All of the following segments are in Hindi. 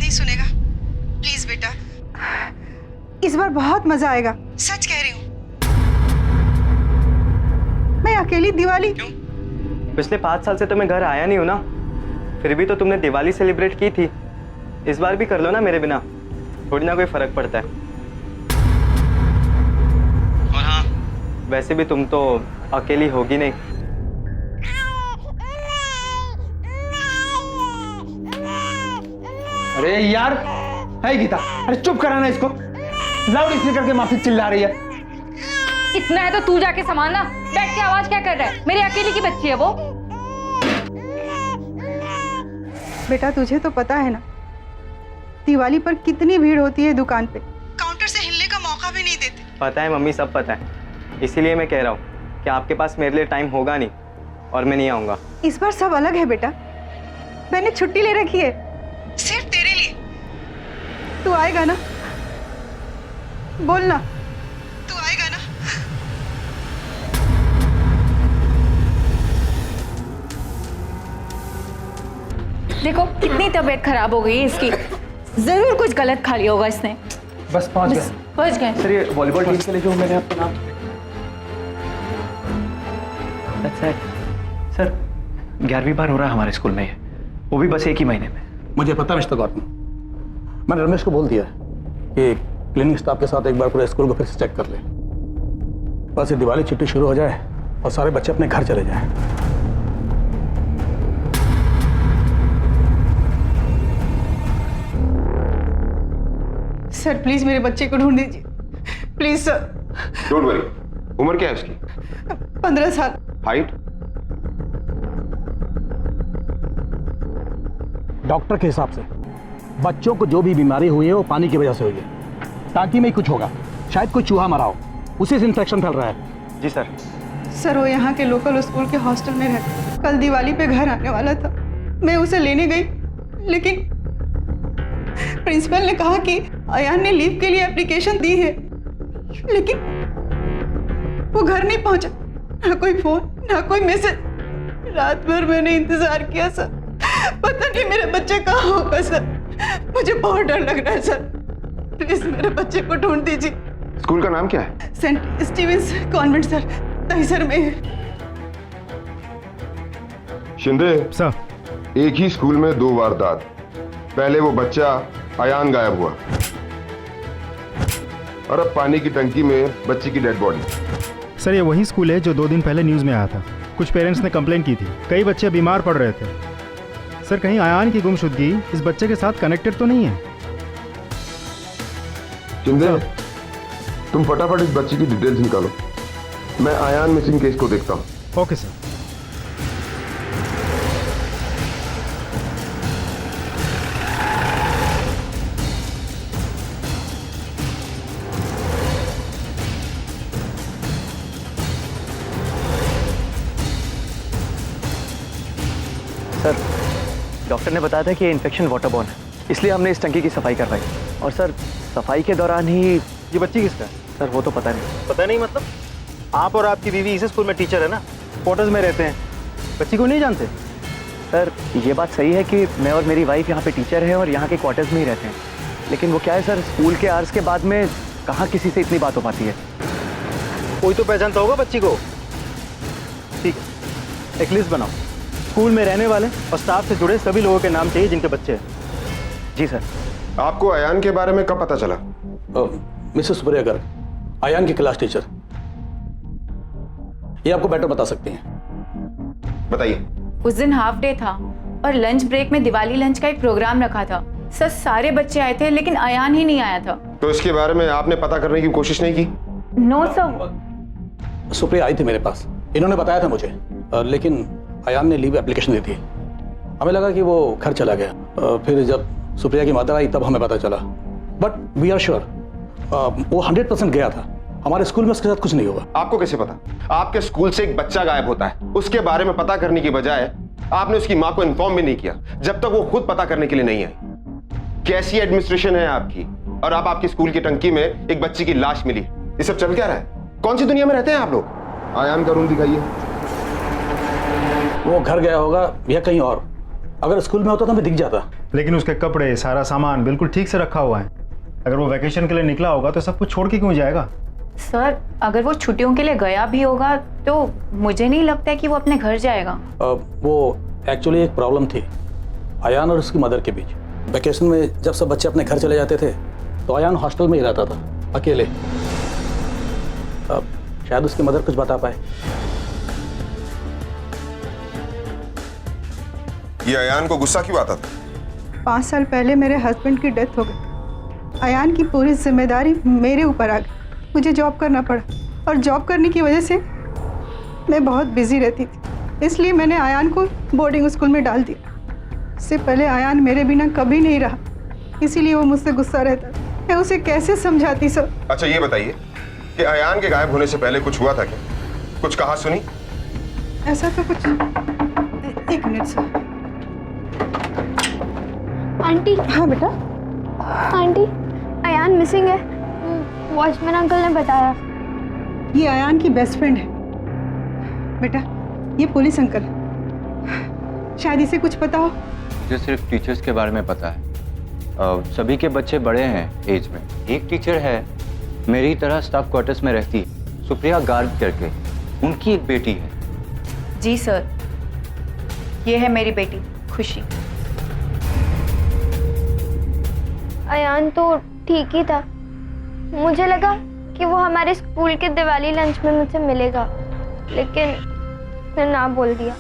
नहीं सुनेगा? प्लीज बेटा, इस बार बहुत मजा आएगा, सच कह रही हूँ। मैं अकेली दिवाली क्यों? पिछले 5 साल से तो मैं घर आया नहीं हूँ ना, फिर भी तो तुमने दिवाली सेलिब्रेट की थी। इस बार भी कर लो ना मेरे बिना, थोड़ी ना कोई फर्क पड़ता है। और हाँ, वैसे भी तुम तो अकेली होगी नहीं। अरे यार, है गीता, अरे चुप कराना इसको। लाउड स्पीकर के माफी चिल्ला रही है। इतना है तो तू जाके संभालना। बैठ के आवाज क्या कर रहा है? मेरी अकेली की बच्ची है वो। बेटा तुझे तो पता है ना, दिवाली पर कितनी भीड़ होती है दुकान पे, काउंटर से हिलने का मौका भी नहीं देते। पता है मम्मी, सब पता है। इसीलिए मैं कह रहा हूँ कि आपके पास मेरे लिए टाइम होगा नहीं और मैं नहीं आऊँगा। इस बार सब अलग है बेटा, मैंने छुट्टी ले रखी है सिर्फ तेरे लिए। तू आएगा ना? बोल ना, तू आएगा ना? देखो कितनी तबीयत खराब हो गई है इसकी। जरूर कुछ गलत खा लिया होगा इसने। बस पहुंच गए। पहुंच गए। सर ये वॉलीबॉल टीम के लिए जो मैंने आपका नाम। अच्छा सर, 11वीं बार हो रहा है हमारे स्कूल में, वो भी बस 1 ही महीने में। मुझे पता मिस्टर गौतम, मैंने रमेश को बोल दिया कि क्लीनिंग स्टाफ के साथ एक बार पूरे स्कूल को फिर से चेक कर ले। बस ये दिवाली छुट्टी शुरू हो जाए और सारे बच्चे अपने घर चले जाएं। सर प्लीज मेरे बच्चे को ढूंढ दीजिए, प्लीज सर। Don't worry. उम्र क्या है उसकी? 15 साल। हाइट? डॉक्टर के हिसाब से बच्चों को जो भी बीमारी हुई है वो पानी की वजह से हुई है। टांकी में ही कुछ होगा, शायद कोई चूहा मरा हो, उसी से इन्फेक्शन फैल रहा है। जी सर। सर वो यहाँ के लोकल स्कूल के हॉस्टल में रहता, कल दिवाली पे घर आने वाला था। मैं उसे लेने गई, लेकिन प्रिंसिपल ने कहा कि अयान ने लीव के लिए एप्लीकेशन दी है, लेकिन वो घर नहीं पहुंचा। ना कोई फोन, ना कोई मैसेज। रात भर मैंने इंतजार किया सर, पता नहीं मेरे बच्चे कहाँ होगा सर। मुझे बहुत डर लग रहा है सर, प्लीज मेरे बच्चे को ढूंढ दीजिए। स्कूल का नाम क्या है? Saint Stevens convent sir, Dahisar में है। शिंदे सर, एक ही स्कूल में 2 वारदात। पहले वो बच्चा अयान गायब हुआ और अब पानी की टंकी में बच्ची की डेड बॉडी। सर ये वही स्कूल है जो 2 दिन पहले न्यूज़ में आया था। कुछ पेरेंट्स ने कंप्लेंट की थी, कई बच्चे बीमार पड़ रहे थे। सर कहीं अयान की गुमशुदगी इस बच्चे के साथ कनेक्टेड तो नहीं है? शिंदे तुम फटाफट इस बच्ची की डिटेल्स निकालो, मैं अयान मिसिंग केस को देखता हूँ। Okay sir. सर डॉक्टर ने बताया था कि ये इन्फेक्शन वाटरबॉर्न है, इसलिए हमने इस टंकी की सफाई करवाई। और सर सफाई के दौरान ही ये बच्ची किसका है? सर वो तो पता नहीं। पता नहीं मतलब? आप और आपकी बीवी इसी स्कूल में टीचर है ना, क्वार्टर्स में रहते हैं, बच्ची को नहीं जानते? सर ये बात सही है कि मैं और मेरी वाइफ यहाँ पे टीचर है और यहाँ के क्वार्टर्स में ही रहते हैं, लेकिन वो क्या है सर, स्कूल के आवर्स के बाद में कहाँ किसी से इतनी बात हो पाती है। कोई तो पहचानता होगा बच्ची को। ठीक है, एक लिस्ट बनाओ, स्कूल में रहने वाले और स्टाफ से जुड़े सभी लोगों के नाम चाहिए जिनके बच्चे हैं। जी सर। आपको अयान के बारे में कब पता चला? मिसेस सुप्रिया गर्ग, अयान की क्लास टीचर, ये आपको बेटर बता सकती हैं। बताइए। उस दिन हाफ डे था और लंच ब्रेक में दिवाली लंच का एक प्रोग्राम रखा था। सर सारे बच्चे आए थे लेकिन अयान ही नहीं आया था। तो इसके बारे में आपने पता करने की कोशिश नहीं की? No sir. सुप्रिया आई थी मेरे पास, इन्होंने बताया था मुझे, लेकिन अयान ने लीव एप्लीकेशन दी थी। हमें लगा कि वो घर चला गया। फिर जब सुप्रिया की मदर आई तब हमें पता चला, बट वी आर श्योर वो 100% गया था। हमारे स्कूल में उसके साथ कुछ नहीं हुआ। आपको कैसे पता? आपके स्कूल से एक बच्चा गायब होता है, उसके बारे में पता करने की बजाय आपने उसकी मां को इन्फॉर्म भी नहीं किया जब तक वो खुद पता करने के लिए नहीं आई। कैसी एडमिनिस्ट्रेशन है आपकी? और आप आपकी स्कूल की टंकी में एक बच्ची की लाश मिली, ये सब चल क्या रहा है? कौन सी दुनिया में रहते हैं आप लोग? अयान का रूम दिखाइए। वो घर गया होगा या कहीं और, अगर स्कूल में होता तो हमें दिख जाता। लेकिन उसके कपड़े, सारा सामान बिल्कुल ठीक से रखा हुआ है। अगर वो वैकेशन के लिए निकला होगा तो सब कुछ छोड़ के क्यों जाएगा? सर अगर वो छुट्टियों के लिए गया भी होगा तो मुझे नहीं लगता है कि वो अपने घर जाएगा। वो एक्चुअली एक प्रॉब्लम थी अयान और उसकी मदर के बीच। वैकेशन में जब सब बच्चे अपने घर चले जाते थे तो अयान हॉस्टल में ही रहता था अकेले। शायद उसकी मदर कुछ बता पाए। ये अयान को गुस्सा क्यों आता था? 5 साल पहले मेरे हस्बैंड की डेथ हो गई। अयान की पूरी जिम्मेदारी मेरे ऊपर आ गई। मुझे जॉब करना पड़ा और जॉब करने की वजह से मैं बहुत बिजी रहती थी, इसलिए मैंने अयान को बोर्डिंग स्कूल में डाल दिया। इससे पहले अयान मेरे बिना कभी नहीं रहा, इसीलिए वो मुझसे गुस्सा रहता था। मैं उसे कैसे समझाती सर? अच्छा ये बताइए कि अयान के गायब होने से पहले कुछ हुआ था क्या? कुछ कहा सुनी? ऐसा तो कुछ। एक मिनट सर। आंटी। हाँ बेटा। आंटी, अयान मिसिंग है, वॉचमैन अंकल ने बताया। ये अयान की बेस्ट फ्रेंड है बेटा, ये पुलिस अंकल है। शायद इसे कुछ पता हो। मुझे सिर्फ टीचर्स के बारे में पता है। सभी के बच्चे बड़े हैं एज में। एक टीचर है मेरी तरह स्टाफ क्वार्टर्स में रहती है, सुप्रिया गार्ग करके, उनकी एक बेटी है। जी सर, ये है मेरी बेटी खुशी। अयान तो ठीक ही था, मुझे लगा कि वो हमारे स्कूल के दिवाली लंच में मुझसे मिलेगा, लेकिन उसने ना बोल दिया।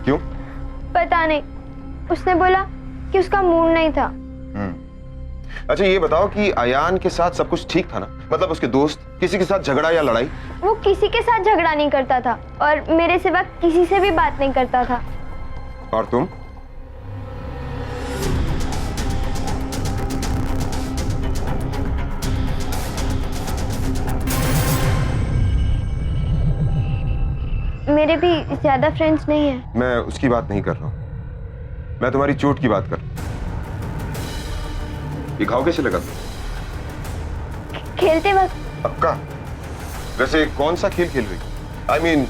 क्यों? पता नहीं, उसने बोला कि उसका मूड नहीं था। अच्छा ये बताओ कि अयान के साथ सब कुछ ठीक था ना? मतलब उसके दोस्त किसी के साथ झगड़ा या लड़ाई? वो किसी के साथ झगड़ा नहीं करता था और मेरे सिवा किसी से भी बात नहीं करता था। और तुम? मेरे भी ज्यादा फ्रेंड्स नहीं हैं। मैं उसकी बात नहीं कर रहा हूं, मैं तुम्हारी चोट की बात कर रहा हूं। ये घाव कैसे लगा? खेलते वक्त। पक्का? वैसे कौन सा खेल खेल रही? I mean,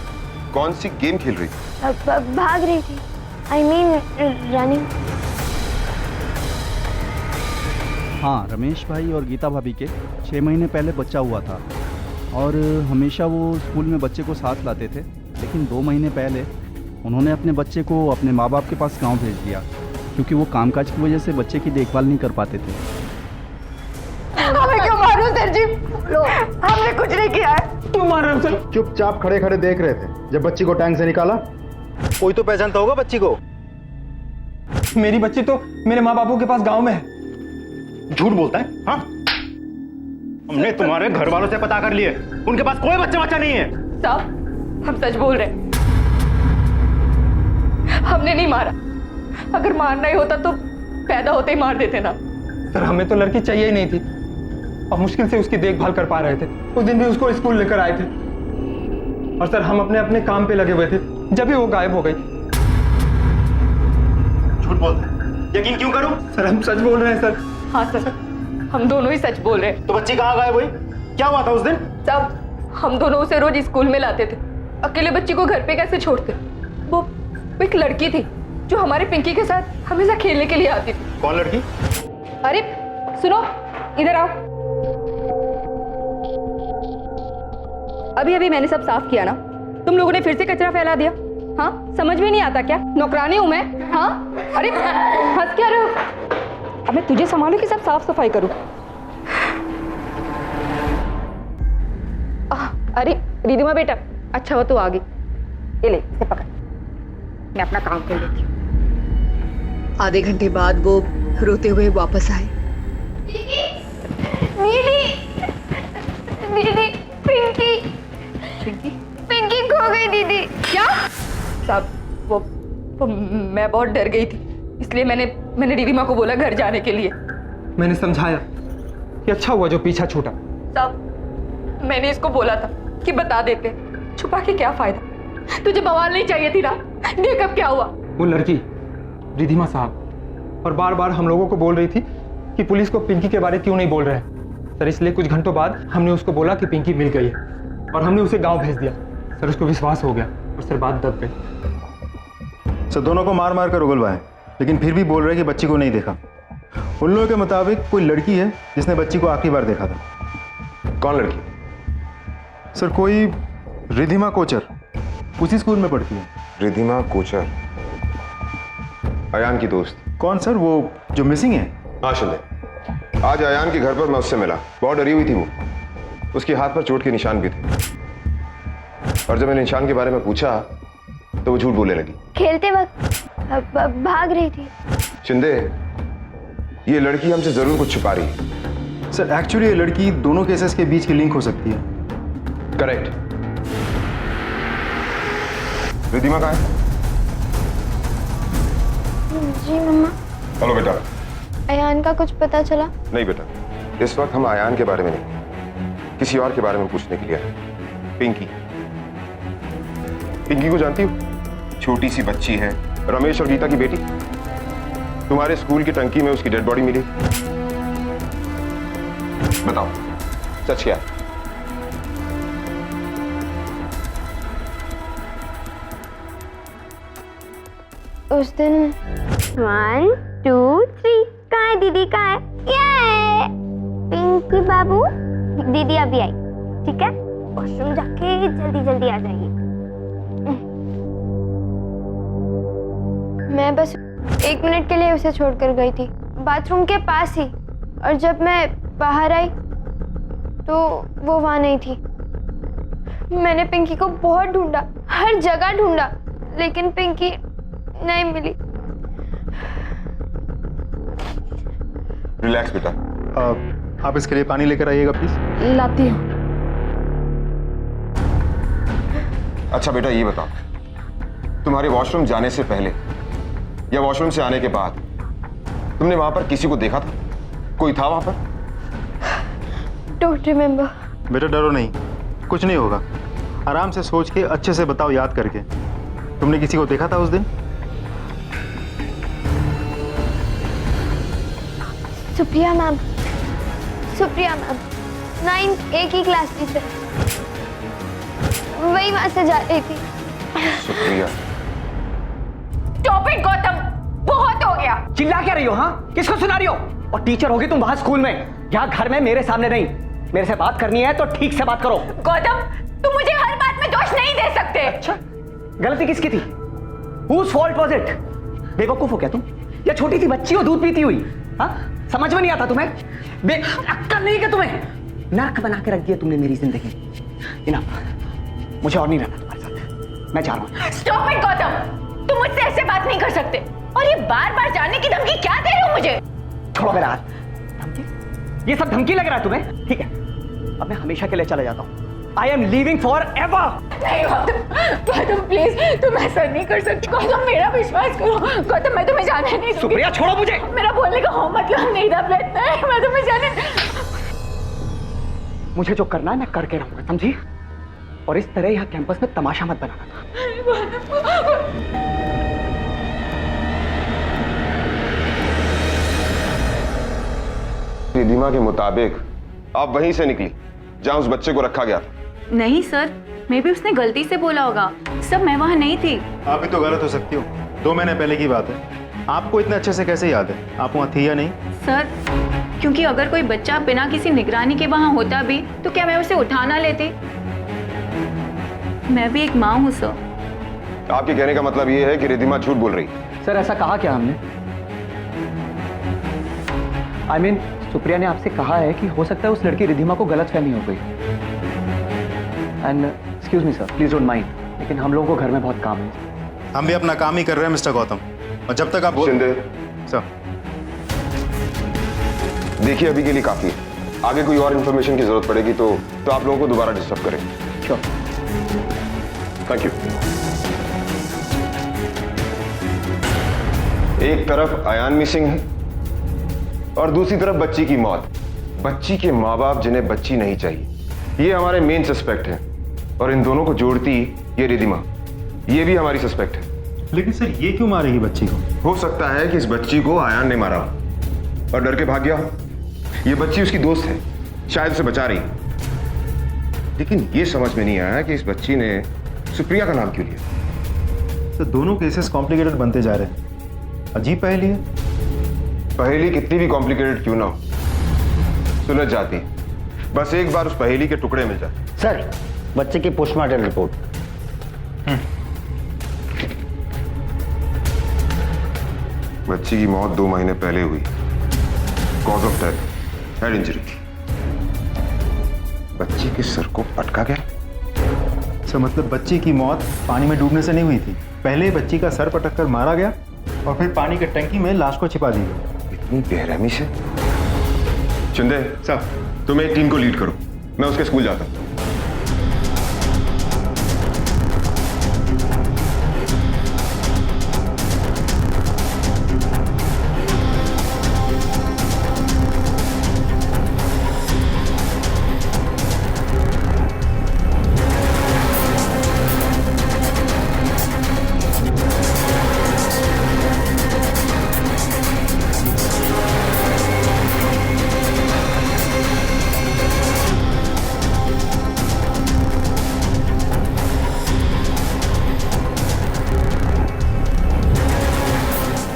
कौन सी गेम खेल रही? भाग रही थी। I mean, running. हाँ, रमेश भाई और गीता भाभी के 6 महीने पहले बच्चा हुआ था और हमेशा वो स्कूल में बच्चे को साथ लाते थे, लेकिन 2 महीने पहले उन्होंने अपने बच्चे को अपने माँ बाप के पास गांव भेज दिया क्योंकि वो कामकाज की वजह से बच्चे की देखभाल नहीं कर पाते थे। हमें क्यों मारो सर जी? हमने कुछ नहीं किया है। तुम मार रहे हो सर? चुपचाप खड़े खड़े देख रहे थे जब बच्ची को टैंक से निकाला। कोई तो पहचानता होगा बच्ची को। मेरी बच्ची तो मेरे माँ बापों के पास गांव में है। झूठ बोलता है? हाँ, हमने तुम्हारे घर वालों से पता कर लिए, उनके पास कोई बच्चा नहीं है। साहब हम सच बोल रहे हैं, हमने नहीं मारा। अगर मारना ही होता तो पैदा होते ही मार देते ना। सर हमें तो लड़की चाहिए ही नहीं थी और मुश्किल से उसकी देखभाल कर पा रहे थे। उस दिन भी उसको स्कूल लेकर आए थे और सर हम अपने अपने काम पे लगे हुए थे जब ही वो गायब हो गई। झूठ बोलता है, यकीन क्यों करूं? सर हम सच बोल रहे हैं सर। हाँ सर, हम दोनों ही सच बोल रहे हैं। तो बच्ची कहाँ गायब हुई? क्या हुआ था उस दिन? साहब हम दोनों उसे रोज स्कूल में लाते थे, अकेले बच्ची को घर पे कैसे छोड़ते? वो एक लड़की थी जो हमारे पिंकी के साथ हमेशा खेलने के लिए आती थी। कौन लड़की? अरे सुनो, इधर आओ। अभी अभी मैंने सब साफ किया ना, तुम लोगों ने फिर से कचरा फैला दिया। हाँ, समझ में नहीं आता क्या? नौकरानी हूं मैं। हाँ, अरे हंस क्या रहे हो? अब मैं तुझे संभालू कि सब साफ सफाई करूं? अरे रिधिमा बेटा, अच्छा हुआ तू आ गई। ये ले, इसे पकड़, मैं अपना काम कर लेती हूँ। आधे घंटे बाद वो रोते हुए वापस आए। दीदी, पिंकी पिंकी खो गई दीदी। क्या? साहब वो मैं बहुत डर गई थी, इसलिए मैंने रिधिमा को बोला घर जाने के लिए। मैंने समझाया कि अच्छा हुआ जो पीछा छूटा। साहब मैंने इसको बोला था कि बता देते, छुपा के क्या फायदा? तुझे बवाल नहीं चाहिए थी ना? देख अब क्या हुआ। वो लड़की रिधिमा साहब और बार बार हम लोगों को बोल रही थी कि पुलिस को पिंकी के बारे क्यों नहीं बोल रहे हैं सर। इसलिए कुछ घंटों बाद हमने उसको बोला कि पिंकी मिल गई है और हमने उसे गांव भेज दिया सर। उसको विश्वास हो गया और सर बात दब गई। सर दोनों को मार मार कर उगलवाए। लेकिन फिर भी बोल रहे हैं कि बच्ची को नहीं देखा। उन लोगों के मुताबिक कोई लड़की है जिसने बच्ची को आखिरी बार देखा था। कौन लड़की? सर कोई रिधिमा कोचर, उसी स्कूल में पढ़ती है। रिधिमा कोचर, अयान की दोस्त? कौन सर, वो जो मिसिंग है? हाँ शिंदे, आज अयान के घर पर मैं उससे मिला। बहुत डरी हुई थी वो, उसके हाथ पर चोट के निशान भी थे। और जब मैंने निशान के बारे में पूछा तो वो झूठ बोलने लगी। खेलते वक्त भाग रही थी। शिंदे, ये लड़की हमसे जरूर कुछ छुपा रही है। सर एक्चुअली ये लड़की दोनों केसेस के बीच की लिंक हो सकती है। करेक्ट। रिधिमा कहाँ है? जी मम्मा। हेलो बेटा। अयान का कुछ पता चला? नहीं बेटा, इस वक्त हम अयान के बारे में नहीं, किसी और के बारे में पूछने के लिए आए। पिंकी। पिंकी को जानती हो? छोटी सी बच्ची है, रमेश और गीता की बेटी। तुम्हारे स्कूल की टंकी में उसकी डेड बॉडी मिली। बताओ सच क्या है? उस दिन 1 2 3 कहाँ है दीदी, कहाँ है? ये पिंकी बाबू, दीदी अभी आई, ठीक है? वॉशरूम जाके जल्दी जल्दी आ जाइए। मैं बस 1 मिनट के लिए उसे छोड़कर गई थी, बाथरूम के पास ही, और जब मैं बाहर आई तो वो वहां नहीं थी। मैंने पिंकी को बहुत ढूंढा, हर जगह ढूंढा, लेकिन पिंकी नहीं मिली। रिलैक्स बेटा। आप इसके लिए पानी लेकर आइएगा प्लीज। लाती हूँ। अच्छा बेटा ये बताओ, तुम्हारे वॉशरूम जाने से पहले या वॉशरूम से आने के बाद तुमने वहां पर किसी को देखा था? कोई था वहां पर? Don't remember. बेटा डरो नहीं, कुछ नहीं होगा। आराम से सोच के अच्छे से बताओ, याद करके। तुमने किसी को देखा था उस दिन? Supriya ma'am, Supriya ma'am 9th एक ही क्लास टीचर, वही वहां से जा रही थी। सुप्रिया। स्टॉप इट गौतम, बहुत हो गया। चिल्ला क्या रही हो? हाँ, किसको सुना रही हो? और टीचर होगी तुम वहां स्कूल में, यहाँ घर में मेरे सामने नहीं। मेरे से बात करनी है तो ठीक से बात करो। गौतम, तुम मुझे हर बात में दोष नहीं दे सकते। अच्छा, गलती किसकी थी? Whose fault was it? बेवकूफ हो क्या तुम? या छोटी सी बच्ची हो दूध पीती हुई? हाँ, समझ में नहीं आता तुम्हें? अक्ल नहीं क्या तुम्हें? नर्क बना के रख दिया तुमने मेरी जिंदगी। इनफ, मुझे और नहीं रहना तुम्हारे साथ, मैं जा रहा हूँ। स्टॉप इट गौतम, तुम मुझसे ऐसे बात नहीं कर सकते। और ये बार बार जाने की धमकी क्या दे रहे हो मुझे? छोड़ो मेरा हाथ। धमकी? ये सब धमकी लग रहा है तुम्हें? ठीक है, अब मैं हमेशा के लिए चला जाता हूँ। I am leaving forever. नहीं गौतम प्लीज, तुम ऐसा नहीं कर सकती। गौतम मेरा विश्वास करो। गौतम मैं तुम्हें जाने नहीं दूंगी। सुप्रिया छोड़ो मुझे। मेरा बोलने का हो मतलब नहीं था प्रयत्न है, मैं तुम्हें जाने। मुझे जो करना है मैं करके रहूंगा, समझी? और इस तरह यहाँ कैंपस में तमाशा मत बनाना। रिधिमा के मुताबिक आप वहीं से निकली जहां उस बच्चे को रखा गया था। नहीं सर, मे भी उसने गलती से बोला होगा। सब मैं वहाँ नहीं थी। आप भी तो गलत हो सकती हो, 2 महीने पहले की बात है। आपको इतना अच्छे से कैसे याद है? आप वहाँ थी या नहीं? सर, क्योंकि अगर कोई बच्चा बिना किसी निगरानी के वहाँ होता भी तो क्या मैं उसे उठा ना लेती? मैं भी एक माँ हूँ सर। आपके कहने का मतलब ये है कि रिधिमा झूठ बोल रही है? सर ऐसा कहा क्या हमने? I mean, सुप्रिया ने आपसे कहा है कि हो सकता है उस लड़की रिधिमा को गलतफहमी हो गई। And excuse me sir, please don't mind, लेकिन हम लोगों को घर में बहुत काम है। हम भी अपना काम ही कर रहे हैं मिस्टर गौतम, और जब तक आप शिंदे सर, देखिए अभी के लिए काफी है। आगे कोई और इंफॉर्मेशन की जरूरत पड़ेगी तो आप लोगों को दोबारा डिस्टर्ब करें। Sure, thank you. एक तरफ अयान मिसिंग है और दूसरी तरफ बच्ची की मौत। बच्ची के माँ बाप जिन्हें बच्ची नहीं चाहिए, ये हमारे मेन सस्पेक्ट हैं। और इन दोनों को जोड़ती ये रिधिमा, ये भी हमारी सस्पेक्ट है। लेकिन सर ये क्यों मारेगी बच्ची को? हो सकता है कि इस बच्ची को अयान ने मारा हो और डर के भाग गया हो। ये बच्ची उसकी दोस्त है, शायद उसे बचा रही। लेकिन ये समझ में नहीं आया कि इस बच्ची ने सुप्रिया का नाम क्यों लिया। तो दोनों केसेस कॉम्प्लिकेटेड बनते जा रहे हैं। अजीब पहेली है। पहेली कितनी भी कॉम्प्लिकेटेड क्यों ना हो, सुलझ जाती है। बस एक बार उस पहेली के टुकड़े मिल जाए। सर, बच्चे की पोस्टमार्टम रिपोर्ट। बच्ची की मौत 2 महीने पहले हुई। Cause of death head injury थी। बच्ची के सर को पटका गया। सर मतलब बच्ची की मौत पानी में डूबने से नहीं हुई थी, पहले बच्ची का सर पटक कर मारा गया और फिर पानी की टंकी में लाश को छिपा दी गई। इतनी बेरहमी से? शिंदे सर, तुम एक टीम को लीड करो, मैं उसके स्कूल जाता हूँ।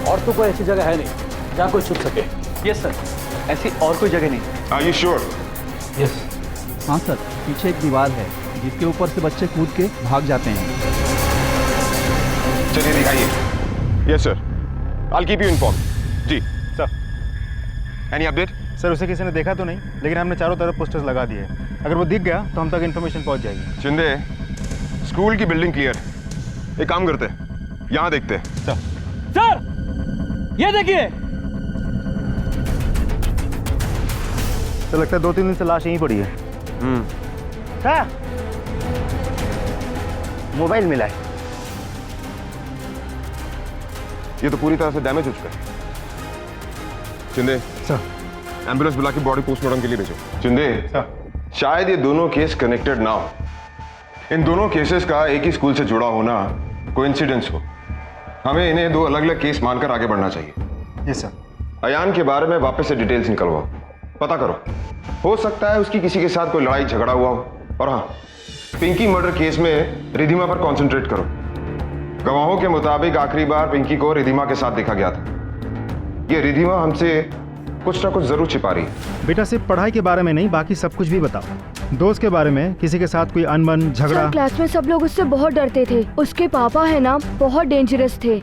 और तो कोई ऐसी जगह है नहीं जहाँ कोई छुप सके। यस सर, ऐसी और कोई जगह नहीं। Are you sure? यस। हाँ सर, पीछे एक दीवार है जिसके ऊपर से बच्चे कूद के भाग जाते हैं। चलिए दिखाइए। Yes sir, I keep you inform. जी सर। Any update? सर उसे किसी ने देखा तो नहीं, लेकिन हमने चारों तरफ पोस्टर्स लगा दिए। अगर वो दिख गया तो हम तक इन्फॉर्मेशन पहुंच जाएगी। शिंदे, स्कूल की बिल्डिंग क्लियर है। एक काम करते हैं, यहाँ देखते हैं। सर, ये देखिए। तो लगता है 2-3 दिन से लाश यहीं पड़ी है। सर, मोबाइल मिला है। ये तो पूरी तरह से डैमेज हो चुका है। शिंदे सर। एम्बुलेंस बुला के बॉडी पोस्टमार्टम के लिए भेजो। शिंदे सर। शायद ये दोनों केस कनेक्टेड ना हो। इन दोनों केसेस का एक ही स्कूल से जुड़ा होना कोइंसिडेंस हो। हमें इन्हें 2 अलग अलग केस मानकर आगे बढ़ना चाहिए। Yes sir. अयान के बारे में वापस से डिटेल्स निकलवाओ, पता करो। हो सकता है उसकी किसी के साथ कोई लड़ाई झगड़ा हुआ हो। और हाँ, पिंकी मर्डर केस में रिधिमा पर कंसंट्रेट करो। गवाहों के मुताबिक आखिरी बार पिंकी को रिधिमा के साथ देखा गया था। ये रिधिमा हमसे कुछ ना कुछ जरूर छिपा रही है। बेटा सिर्फ पढ़ाई के बारे में नहीं, बाकी सब कुछ भी बताओ। दोस्त के बारे में, किसी के साथ कोई अनबन झगड़ा? सर, क्लास में सब लोग उससे बहुत डरते थे। उसके पापा है ना, बहुत डेंजरस थे।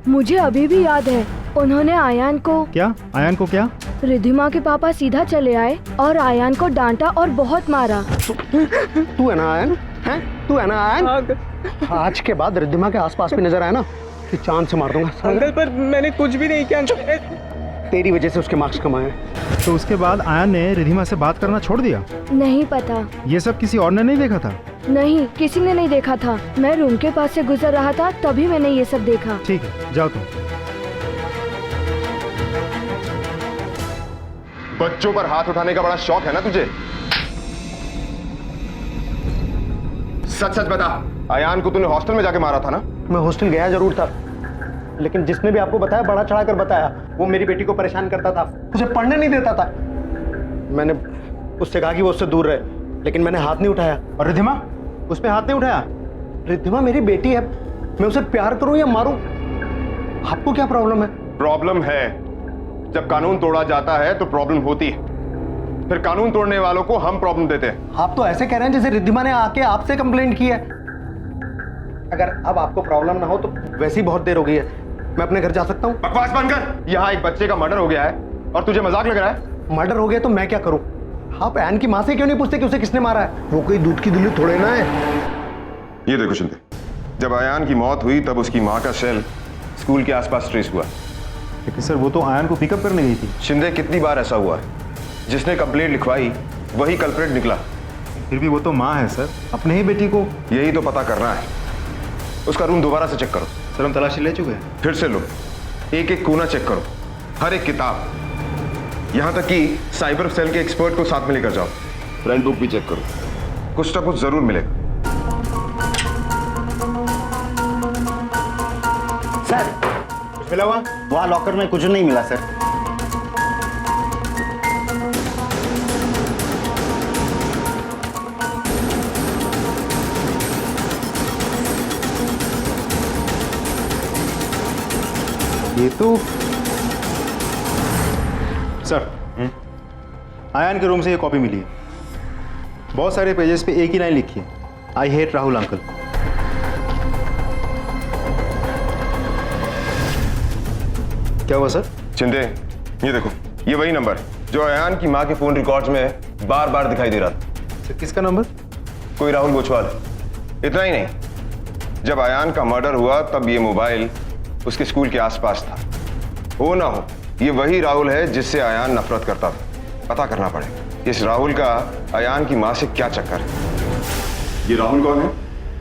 मुझे अभी भी याद है, उन्होंने आयान को। क्या? आयान को क्या? रिधिमा के पापा सीधा चले आए और आयान को डांटा और बहुत मारा। तू है ना आयन? हैं? तू है ना आयन? आज के बाद रिद्धिमा के आसपास भी नजर आया ना कि चांद से मार दूंगा। अंकल पर मैंने कुछ भी नहीं किया। तेरी वजह से उसके मार्क्स कम आए। तो उसके बाद आयन ने रिधिमा से बात करना छोड़ दिया? नहीं पता। ये सब किसी और ने नहीं देखा था? नहीं, किसी ने नहीं देखा था। मैं रूम के पास से गुजर रहा था, तभी मैंने ये सब देखा। ठीक है, जाओ तुम। बच्चों पर हाथ उठाने का बड़ा शौक है ना तुझे? सच सच बता, अयान को तूने हॉस्टल में जाके मारा था ना? मैं हॉस्टल गया जरूर था, लेकिन जिसने भी आपको बताया बड़ा चढ़ा कर बताया। वो मेरी बेटी को परेशान करता था, उसे पढ़ने नहीं देता था। मैंने उससे कहा कि वो उससे दूर रहे, लेकिन मैंने हाथ नहीं उठाया। और रिधिमा? उस पर हाथ नहीं उठाया? रिधिमा मेरी बेटी है, मैं उसे प्यार करूं या मारूं? आपको क्या प्रॉब्लम है? प्रॉब्लम है, जब कानून तोड़ा जाता है तो प्रॉब्लम होती है। फिर कानून तोड़ने वालों को हम प्रॉब्लम देते हैं। आप तो ऐसे कह रहे हैं जैसे रिद्धिमा ने आके आपसे कंप्लेंट की है। अगर अब आपको प्रॉब्लम ना हो तो वैसे ही बहुत देर हो गई है, मैं अपने घर जा सकता हूँ? बकवास बंद कर। यहाँ एक बच्चे का मर्डर हो गया है और तुझे मजाक लग रहा है? मर्डर हो गया तो मैं क्या करूँ? आप एन की माँ से क्यों नहीं पूछते कि उसे किसने मारा है? वो कोई दूध की दिल्ली थोड़े ना है। ये देखो शिंदे, जब अयान की मौत हुई तब उसकी माँ का सेल स्कूल के आसपास ट्रेस हुआ। लेकिन सर वो तो आयन को पिकअप करने गई थी। शिंदे, कितनी बार ऐसा हुआ है, जिसने कंप्लेंट लिखवाई वही कल्प्रेट निकला। फिर भी वो तो माँ है सर, अपने ही बेटी को। यही तो पता करना है। उसका रूम दोबारा से चेक करो। सर हम तलाशी ले चुके हैं। फिर से लो, एक एक कोना चेक करो, हर एक किताब, यहां तक कि साइबर सेल के एक्सपर्ट को साथ में लेकर जाओ। फ्रेंड बुक भी चेक करो, कुछ ना कुछ जरूर मिलेगा। सर मिला हुआ? वहाँ लॉकर में कुछ नहीं मिला सर। ये तो सर आयान के रूम से ये कॉपी मिली है। बहुत सारे पेजेस पे एक ही लाइन लिखी है, आई हेट राहुल अंकल। क्या हुआ सर? चिंदे, ये देखो, ये वही नंबर है जो अयान की माँ के फोन रिकॉर्ड्स में बार बार दिखाई दे रहा था। सर किसका नंबर? कोई राहुल गोचवाल। इतना ही नहीं, जब अयान का मर्डर हुआ तब ये मोबाइल उसके स्कूल के आसपास था। हो ना हो, ये वही राहुल है जिससे अयान नफरत करता था। पता करना पड़ेगा इस राहुल का अयान की माँ से क्या चक्कर है। ये राहुल कौन है?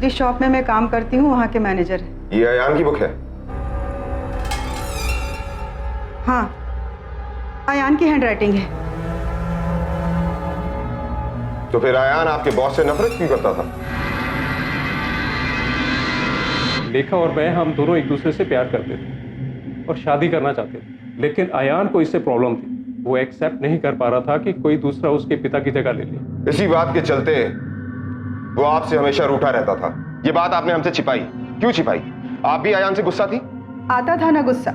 जिस शॉप में मैं काम करती हूँ वहाँ के मैनेजर है। ये अयान की बुक है? हाँ, अयान की हैंडराइटिंग है। तो फिर अयान आपके बॉस से नफरत क्यों करता था? लेखा और मैं हम दोनों एक दूसरे से प्यार करते थे और शादी करना चाहते थे, लेकिन अयान को इससे प्रॉब्लम थी। वो एक्सेप्ट नहीं कर पा रहा था कि कोई दूसरा उसके पिता की जगह ले ले। इसी बात के चलते वो आपसे हमेशा रूठा रहता था। ये बात आपने हमसे छिपाई, क्यों छिपाई? आप भी अयान से गुस्सा थी? आता था ना गुस्सा,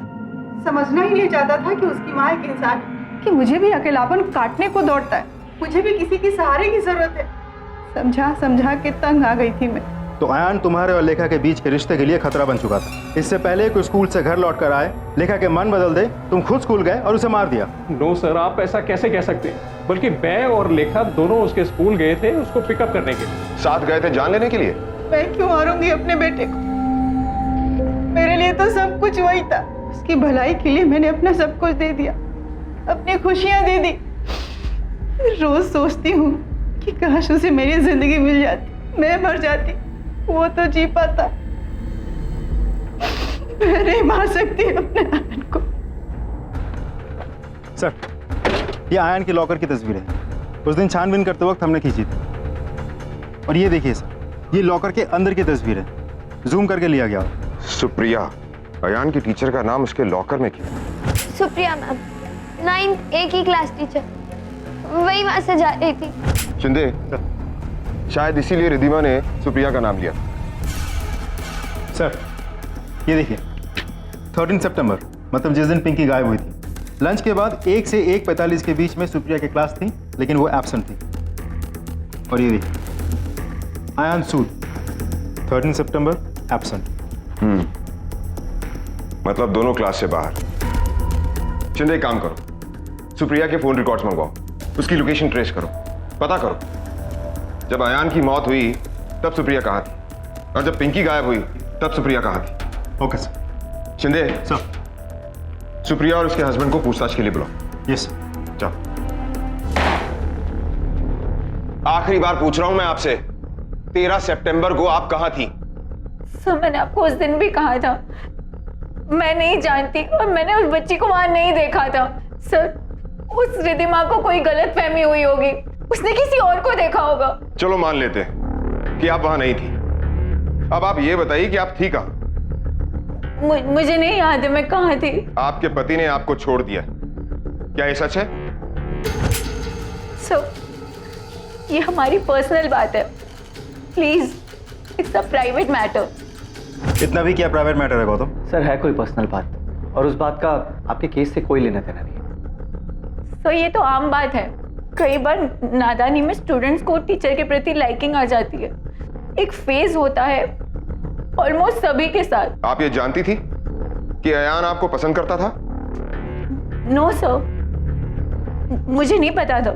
समझना ही नहीं चाहता था कि उसकी माँ एक इंसान है, कि मुझे भी अकेलापन काटने को दौड़ता है, मुझे भी किसी के सहारे की जरूरत है। समझा समझा के तंग आ गई थी मैं। तो अयान तुम्हारे और लेखा के बीच के रिश्ते के लिए खतरा बन चुका था। इससे पहले कोई स्कूल से घर लौट कर आए, लेखा के मन बदल दे, तुम खुद स्कूल गए और उसे मार दिया। नो सर, आप ऐसा कैसे कह सकते हैं? बल्कि मैं और लेखा दोनों उसके स्कूल गए थे उसको पिकअप करने के लिए। साथ गए थे जान लेने के लिए? मैं क्यों मारूंगी अपने बेटे को? मेरे लिए तो सब कुछ वही था। उसकी भलाई के लिए मैंने अपना सब कुछ दे दिया, अपनी खुशियां दे दी। रोज सोचती हूँ कि काश उसे मेरी जिंदगी मिल जाती, मैं मर जाती, वो तो जी पाता। मैं नहीं मार सकती अपने आयन को। सर, ये आयन के लॉकर की तस्वीर है। उस दिन छानबीन करते वक्त हमने खींची थी। और ये देखिए सर, ये लॉकर के अंदर की तस्वीर है, जूम करके लिया गया। सुप्रिया, अयान की टीचर का नाम उसके लॉकर में क्यों? सुप्रिया मैम, 9th A की क्लास टीचर, वही वहां से जा रही थी। शिंदे, शायद इसीलिए रिद्धिमा ने सुप्रिया का नाम लिया। सर, ये देखिए, 13 सितंबर, मतलब जिस दिन पिंकी गायब हुई थी, लंच के बाद 1 से 1:45 के बीच में सुप्रिया की क्लास थी, लेकिन वो एब्सेंट थी। और ये देखिए, अयान सूद, 13 सितंबर, एब्सेंट। मतलब दोनों क्लास से बाहर। शिंदे, एक काम करो, सुप्रिया के फोन रिकॉर्ड्स मंगवाओ, उसकी लोकेशन ट्रेस करो, पता करो जब अयान की मौत हुई तब सुप्रिया कहाँ थी, और जब पिंकी गायब हुई तब सुप्रिया कहाँ थी। Okay sir. Shinde, sir, Supriya और उसके हस्बैंड को पूछताछ के लिए बुलाओ। यस। जाओ। आखिरी बार पूछ रहा हूं मैं आपसे, 13 सितंबर को आप कहाँ थी? सर, मैंने आपको उस दिन भी कहा था, मैं नहीं जानती और मैंने उस बच्ची को वहां नहीं देखा था। सर, उस रिद्धिमा को कोई गलत फहमी हुई होगी, उसने किसी और को देखा होगा। चलो मान लेते हैं कि आप वहां नहीं थी। अब आप ये बताइए कि आप थी कहाँ? मुझे नहीं याद है मैं कहाँ थी। आपके पति ने आपको छोड़ दिया, क्या ये सच है? सर, ये हमारी पर्सनल बात है, please, it's a private matter. इतना भी क्या प्राइवेट मैटर है गौतम? सर, है कोई पर्सनल बात, और उस बात का आपके केस से कोई लेना देना नहीं है। तो ये तो आम बात है, कई बार नादानी में स्टूडेंट्स को टीचर के प्रति लाइकिंग आ जाती है। एक फेज होता है ऑलमोस्ट सभी के साथ। आप ये जानती थी कि अयान आपको पसंद करता था? नो सर, मुझे नहीं पता था।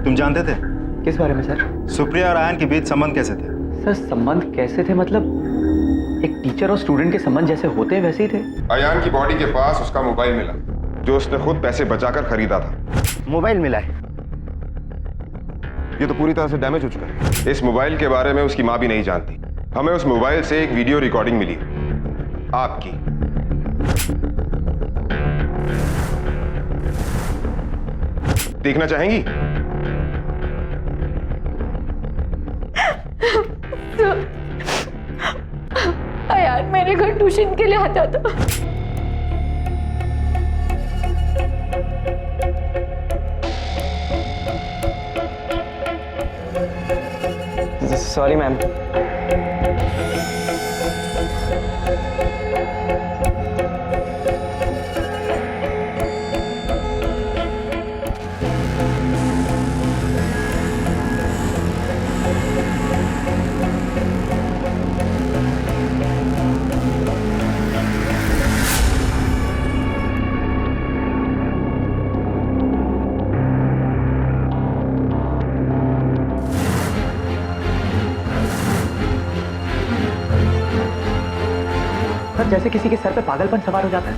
तुम जानते थे? किस बारे में सर? सुप्रिया और आयन के बीच संबंध कैसे थे? सर, संबंध कैसे थे मतलब एक टीचर और स्टूडेंट के संबंध जैसे होते हैं वैसे ही थे। अयान की बॉडी के पास उसका मोबाइल मिला जो उसने खुद पैसे बचाकर खरीदा था। मोबाइल मिला है? ये तो पूरी तरह से डैमेज हो चुका है। इस मोबाइल के बारे में उसकी माँ भी नहीं जानती। हमें उस मोबाइल से एक वीडियो रिकॉर्डिंग मिली आपकी। देखना चाहेंगी? यार, मेरे घर ट्यूशन के लिए आता था। Sorry ma'am. जैसे किसी के सर पे पागलपन सवार हो जाता है,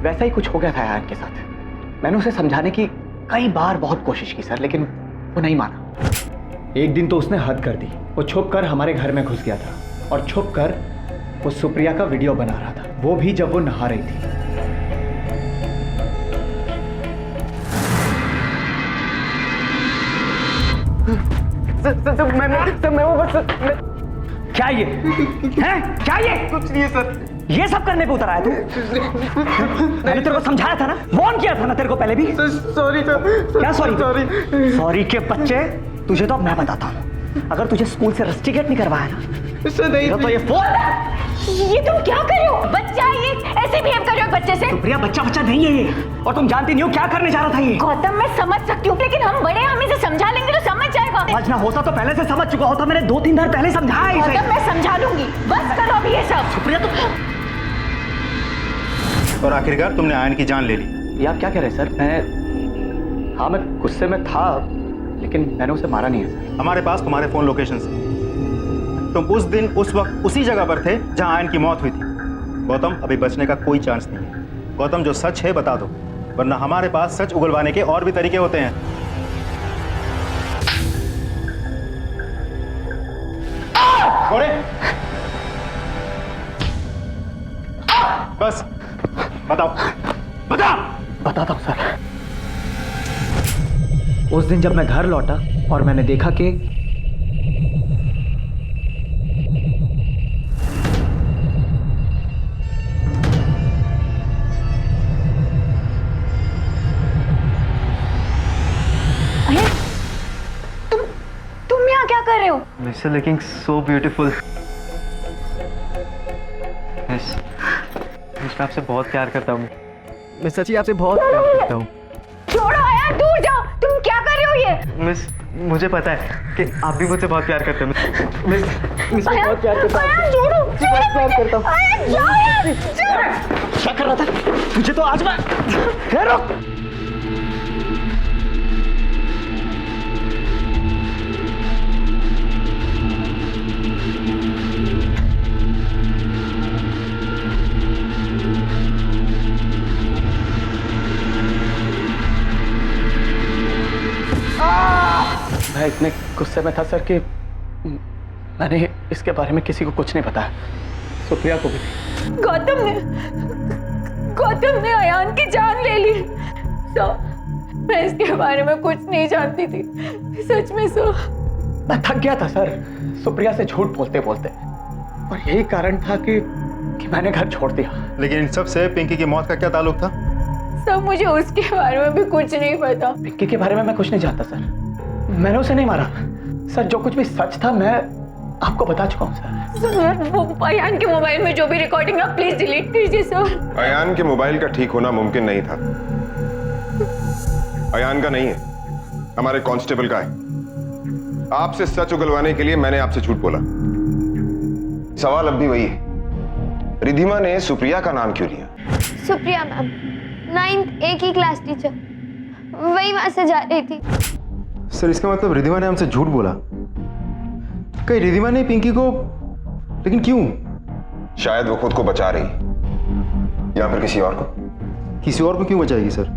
वैसा ही कुछ हो गया था अयान के साथ। मैंने उसे समझाने की कई बार बहुत कोशिश की सर, लेकिन वो नहीं माना। एक दिन तो उसने हद कर दी। वो छुप कर हमारे घर में घुस गया था और छुप कर वो सुप्रिया का वीडियो बना रहा था, वो भी जब वो नहा रही थी। क्या ये हैं? क्या ये? कुछ नहीं है सर। ये सब करने पे उतर आया तू? मैंने तेरे को समझाया था ना, वार्न किया था ना तेरे को पहले भी। Sorry sir. क्या सॉरी? सॉरी के बच्चे, तुझे तो अब मैं बताता हूँ। अगर तुझे स्कूल से रस्टिकेट नहीं करवाया ना सर, नहीं तो ये फोन। ये तुम क्या कर रहे हो? बच्चा ये ऐसे बिहेव कर रहे हो बच्चे से? सुप्रिया बच्चा नहीं है ये, और तुम जानती नहीं हो क्या करने जा रहा था ये। गौतम मैं समझ सकती हूँ, लेकिन हम बड़े, हम इसे समझा लेंगे तो समझ जाएगा। आज ना होता तो पहले से समझ चुका होता, मैंने 2-3 बार पहले समझाया इसे। गौतम मैं समझा लूंगी, बस करो अभी ये सब। सुप्रिया तो। और आखिरकार तुमने आयन की जान ले ली। ये आप क्या कह रहे हैं सर? मैं गुस्से में था, लेकिन मैंने उसे मारा नहीं है सर। हमारे पास तुम्हारे फोन लोकेशन है। तुम उस दिन उस वक्त उसी जगह पर थे जहां आयन की मौत हुई थी। गौतम, अभी बचने का कोई चांस नहीं है। गौतम, जो सच है बता दो, वरना हमारे पास सच उगलवाने के और भी तरीके होते हैं। गोरे, बस बताओ। बताता हूँ सर। उस दिन जब मैं घर लौटा और मैंने देखा कि तुम यहाँ क्या कर रहे हो? Mister looking so beautiful. Miss, मैं आपसे बहुत प्यार करता हूँ। मैं सच्ची आपसे बहुत प्यार करता हूँ। छोड़ो यार, दूर जाओ। तुम क्या कर रहे हो ये? मिस, मुझे पता है कि आप भी मुझसे बहुत प्यार करते हो। मिस, मैं बहुत प्यार करता हूँ। छोड़ो, बहुत प्यार करता हूँ। जाओ यार, छोड़ो। क्या कर रहा था तुझे? तो आज मैं रुक। मैं इतने गुस्से में था सर कि मैंने इसके बारे में किसी को कुछ नहीं बताया, सुप्रिया को भी नहीं। गौतम ने अयान की जान ले ली। तो मैं इसके बारे में कुछ नहीं जानती थी, सच में। मैं थक गया था सर सुप्रिया से झूठ बोलते बोलते, और यही कारण था कि मैंने घर छोड़ दिया। लेकिन इन सब से पिंकी की मौत का क्या ताल्लुक था? सब मुझे उसके बारे में भी कुछ नहीं पता। पिंकी के बारे में मैं कुछ नहीं जानता सर। मैंने उसे नहीं मारा सर। जो कुछ भी सच था मैं आपको बता चुका हूँ सर। वो अयान के मोबाइल में जो भी रिकॉर्डिंग आप प्लीज डिलीट कीजिए सर। अयान के मोबाइल का ठीक होना मुमकिन नहीं था। अयान का नहीं है, हमारे कांस्टेबल का है। आपसे सच उगलवाने के लिए मैंने आपसे झूठ बोला। सवाल अब भी वही है, रिधिमा ने सुप्रिया का नाम क्यों लिया? सुप्रिया मैम 9th A की क्लास टीचर, वही वहां से जा रही थी। सर, इसका मतलब रिधिमा ने हमसे झूठ बोला? कहीं रिधिमा ने पिंकी को, लेकिन क्यों? शायद वो खुद को बचा रही, या फिर किसी और को। किसी और को क्यों बचाएगी सर?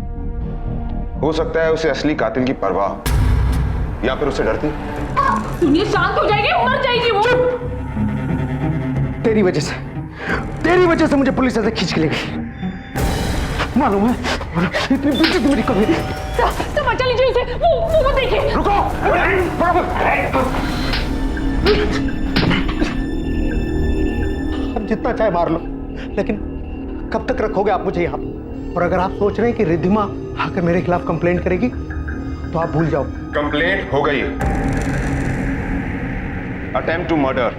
हो सकता है उसे असली कातिल की परवाह, या फिर उससे डरती। दुनिया शांत हो जाएगी, मर जाएगी वो। तेरी वजह से मुझे पुलिस ऐसे खींच के ले गई, मालूम है? इतनी बेइज्जती मेरी कभी नहीं। तो बचा लीजिए इसे। वो देखिए। रुको। अब जितना चाहे मार लो, लेकिन कब तक रखोगे आप मुझे यहाँ? और अगर आप सोच रहे हैं कि रिधिमा आकर मेरे खिलाफ कंप्लेंट करेगी, तो आप भूल जाओ। कंप्लेंट हो गई। Attempt to murder,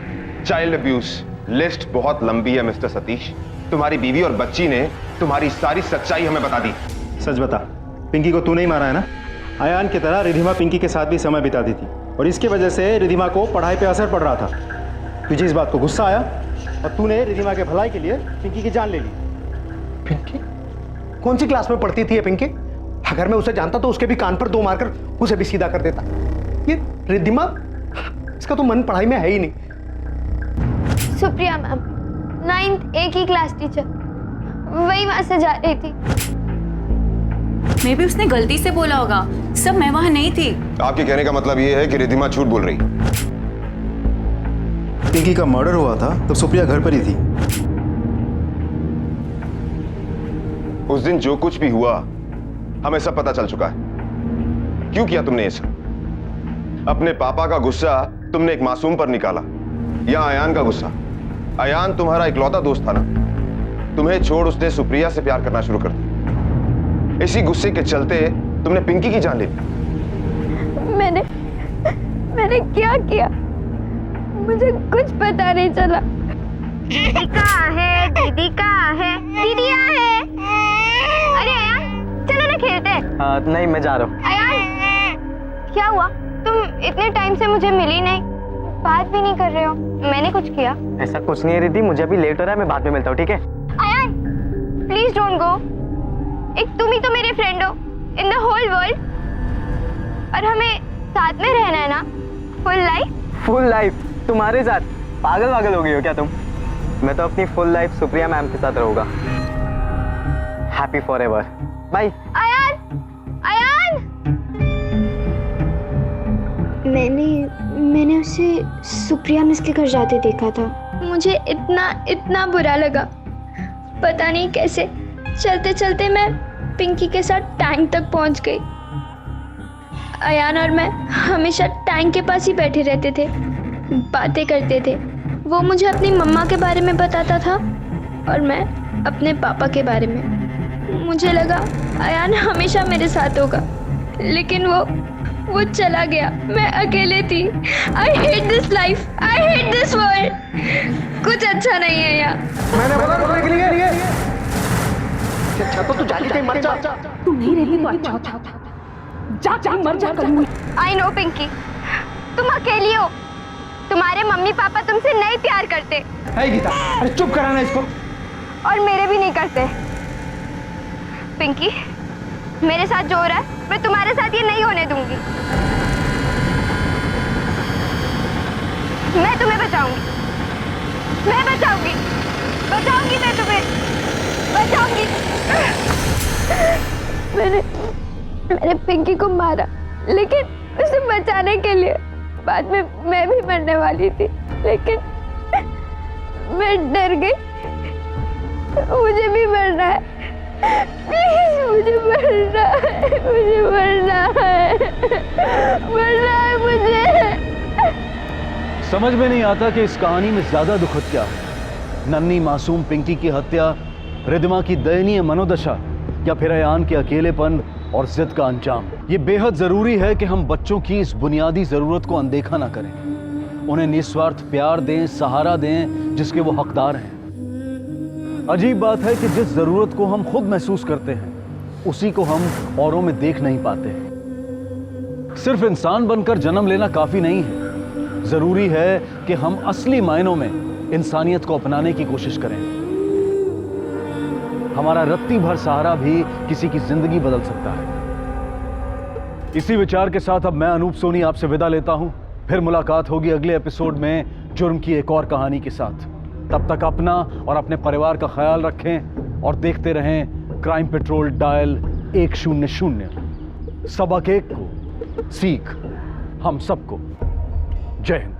child abuse, list बहुत लंबी है मिस्टर सतीश। तुम्हारी बीवी और बच्ची ने तुम्हारी सारी सच्चाई हमें बता दी। सच बता, पिंकी को तू नहीं मारा है ना? अयान की तरह रिधिमा पिंकी के साथ भी समय बिताती थी, और इसके वजह से रिधिमा को पढ़ाई पे असर पड़ रहा था। तुझे इस बात को गुस्सा आया और तूने रिधिमा के भलाई के लिए पिंकी की जान ले ली। पिंकी कौन सी क्लास में पढ़ती थी ये पिंकी? अगर मैं उसे जानता तो उसके भी कान पर 2 मारकर उसे भी सीधा कर देता। ये रिधिमा, इसका तो मन पढ़ाई में है ही नहीं। सुप्रिया मैम 9th एक ही क्लास टीचर, वही वहां से जा रही थी। मे भी उसने गलती से बोला होगा, सब मैं वहां नहीं थी। आपके कहने का मतलब ये है कि रिद्धिमा झूठ बोल रही? पिंकी का मर्डर हुआ था तब सुप्रिया घर पर ही थी। उस दिन जो कुछ भी हुआ हमें सब पता चल चुका है। क्यों किया तुमने ये सब? अपने पापा का गुस्सा तुमने एक मासूम पर निकाला, या अयान का गुस्सा? अयान तुम्हारा इकलौता दोस्त था ना, तुम्हें छोड़ उसने सुप्रिया से प्यार करना शुरू कर दिया। इसी गुस्से के चलते तुमने पिंकी की जान ले ली। मैंने क्या किया मुझे कुछ पता नहीं चला। दीदी कहाँ है? दीदी कहाँ है? दीदी यहाँ है। अरे अयान चलो ना खेलते हैं। नहीं, मैं जा रहा हूँ। अयान क्या हुआ? तुम इतने टाइम से मुझे मिली नहीं, बात भी नहीं कर रहे हो। मैंने कुछ किया? ऐसा कुछ नहीं है रिद्धि, मुझे अभी लेट हो रहा है, मैं बाद में मिलता हूँ, ठीक है? Ayaan please don't go. एक तुम ही तो मेरे फ्रेंड हो इन द होल वर्ल्ड, और हमें साथ में रहना है ना फुल लाइफ। फुल लाइफ तुम्हारे साथ? पागल हो गई हो क्या तुम? मैं तो अपनी फुल लाइफ सुप्रिया मैम के साथ रहूंगा। Happy forever. Bye. Ayaan मैंने उसे सुप्रिया मिस के घर जाते देखा था। मुझे इतना बुरा लगा, पता नहीं कैसे चलते चलते मैं पिंकी के साथ टैंक तक पहुंच गई। अयान और मैं हमेशा टैंक के पास ही बैठे रहते थे, बातें करते थे। वो मुझे अपनी मम्मा के बारे में बताता था और मैं अपने पापा के बारे में। मुझे लगा अयान हमेशा मेरे साथ होगा, लेकिन वो चला गया। मैं अकेले थी। I hate this life, I hate this world. कुछ अच्छा नहीं है यहाँ। मैंने बोला रुकने के लिए। अच्छा तो तू जाके कहीं मर जा। तू नहीं रहती तो अच्छा होता। जा मर जा कहीं। आई नो पिंकी, तुम अकेली हो। तुम्हारे मम्मी पापा तुमसे नहीं प्यार करते। है गीता, अरे चुप कराना इसको। और मेरे भी नहीं करते। पिंकी मेरे साथ जो हो रहा है मैं तुम्हारे साथ ये नहीं होने दूंगी। मैं तुम्हें बचाऊंगी, मैं बचाऊंगी मैं तुम्हें बचाऊंगी। मैंने पिंकी को मारा, लेकिन उसे बचाने के लिए बाद में मैं भी मरने वाली थी, लेकिन मैं डर गई। मुझे भी मरना है, प्लीज मुझे मरना है मुझे। समझ में नहीं आता कि इस कहानी में ज्यादा दुखद क्या है, नन्ही मासूम पिंकी की हत्या, रिद्धिमा की दयनीय मनोदशा, या फिर अयान के अकेलेपन और जिद का अंजाम। ये बेहद जरूरी है कि हम बच्चों की इस बुनियादी जरूरत को अनदेखा ना करें, उन्हें निस्वार्थ प्यार दें, सहारा दें जिसके वो हकदार हैं। अजीब बात है कि जिस जरूरत को हम खुद महसूस करते हैं उसी को हम औरों में देख नहीं पाते। सिर्फ इंसान बनकर जन्म लेना काफी नहीं है, जरूरी है कि हम असली मायनों में इंसानियत को अपनाने की कोशिश करें। हमारा रत्ती भर सहारा भी किसी की जिंदगी बदल सकता है। इसी विचार के साथ अब मैं अनूप सोनी आपसे विदा लेता हूं। फिर मुलाकात होगी अगले एपिसोड में जुर्म की एक और कहानी के साथ। तब तक अपना और अपने परिवार का ख्याल रखें और देखते रहें क्राइम पेट्रोल डायल 100। सबक एक को सीख हम सबको। जय हिंद।